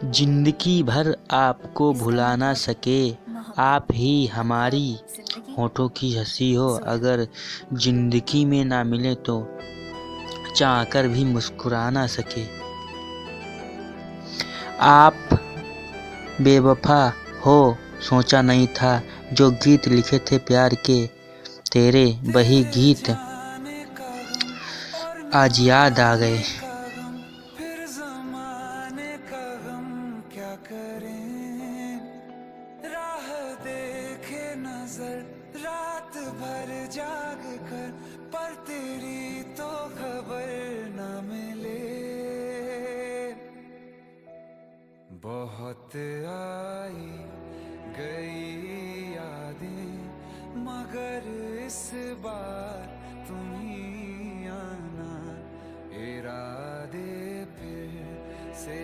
जिंदगी भर आपको भुला ना सके, आप ही हमारी होठों की हंसी हो। अगर जिंदगी में ना मिले तो चाह कर भी मुस्कुरा ना सके। आप बेवफा हो सोचा नहीं था, जो गीत लिखे थे प्यार के तेरे वही गीत आज याद आ गए। फिर ज़माने का गम क्या करें, राह देखे नजर रात भर जाग कर, पर तेरी तो खबर न मिले। बहुत आई गई यादें मगर इस बार